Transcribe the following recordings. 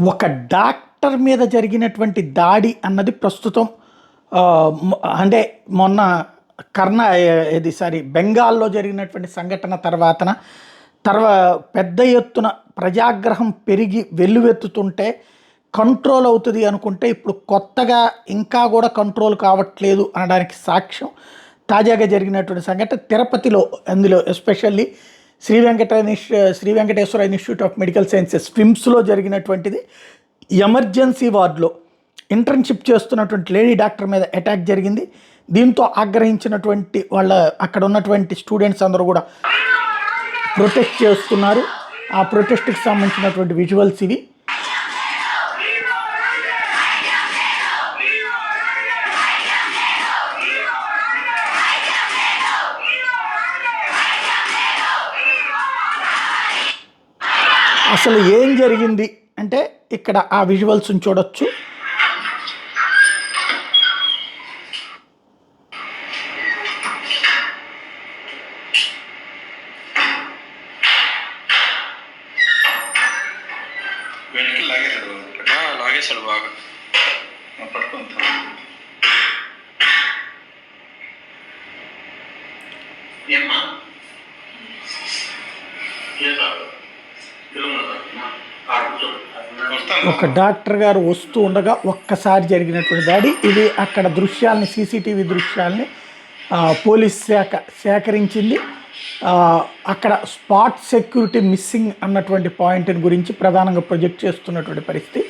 ఒక డాక్టర్ మీద జరిగినటువంటి దాడి అన్నది ప్రస్తుతం అంటే మొన్న బెంగాల్లో జరిగినటువంటి సంఘటన పెద్ద ఎత్తున ప్రజాగ్రహం పెరిగి వెల్లువెత్తుతుంటే కంట్రోల్ అవుతుంది అనుకుంటే ఇప్పుడు కొత్తగా ఇంకా కూడా కంట్రోల్ కావట్లేదు అనడానికి సాక్ష్యం తాజాగా జరిగినటువంటి సంఘటన తిరుపతిలో. అందులో especially Shri Venkateswara institute of medical sciences స్విమ్స్లో జరిగినటువంటిది. ఎమర్జెన్సీ వార్డులో ఇంటర్న్షిప్ చేస్తున్నటువంటి లేడీ డాక్టర్ మీద అటాక్ జరిగింది. దీంతో ఆగ్రహించినటువంటి అక్కడ ఉన్నటువంటి స్టూడెంట్స్ అందరూ కూడా ప్రొటెస్ట్ చేస్తున్నారు. ఆ ప్రొటెస్ట్కి సంబంధించినటువంటి విజువల్స్ ఇవి. అసలు ఏం జరిగింది అంటే ఇక్కడ ఆ విజువల్స్ చూడొచ్చు. లాగేశాడు బాగా ఒక డాక్టర్ గారు వస్తూ ఉండగా ఒక్కసారి జరిగినటువంటి దాడి ఇది. అక్కడ దృశ్యాలని, సీసీటీవీ దృశ్యాలని పోలీస్ శాఖ సేకరించింది. అక్కడ స్పాట్ సెక్యూరిటీ మిస్సింగ్ అన్నటువంటి పాయింట్ని గురించి ప్రధానంగా ప్రొజెక్ట్ చేస్తున్నటువంటి పరిస్థితి.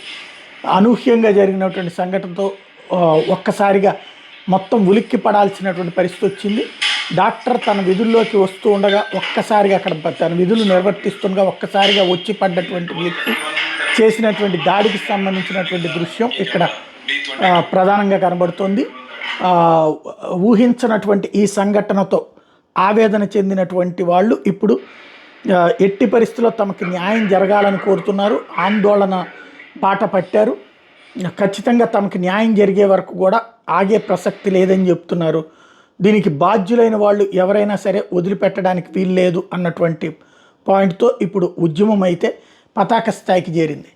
అనూహ్యంగా జరిగినటువంటి సంఘటనతో ఒక్కసారిగా మొత్తం ఉలిక్కి పడాల్సినటువంటి పరిస్థితి వచ్చింది. డాక్టర్ తన విధుల్లోకి వస్తూ ఉండగా ఒక్కసారిగా అక్కడ తన విధులు నిర్వర్తిస్తుండగా ఒక్కసారిగా వచ్చి పడ్డటువంటి వ్యక్తి చేసినటువంటి దాడికి సంబంధించినటువంటి దృశ్యం ఇక్కడ ప్రధానంగా కనబడుతోంది. ఊహించినటువంటి ఈ సంఘటనతో ఆవేదన చెందినటువంటి వాళ్ళు ఇప్పుడు ఎట్టి పరిస్థితుల్లో తమకు న్యాయం జరగాలని కోరుతున్నారు. ఆందోళన బాట పట్టారు. ఖచ్చితంగా తమకు న్యాయం జరిగే వరకు కూడా ఆగే ప్రసక్తి లేదని చెప్తున్నారు. దీనికి బాధ్యులైన వాళ్ళు ఎవరైనా సరే వదిలిపెట్టడానికి వీల్లేదు అన్నటువంటి పాయింట్తో ఇప్పుడు ఉద్యమం అయితే పతాక స్థాయికి చేరింది.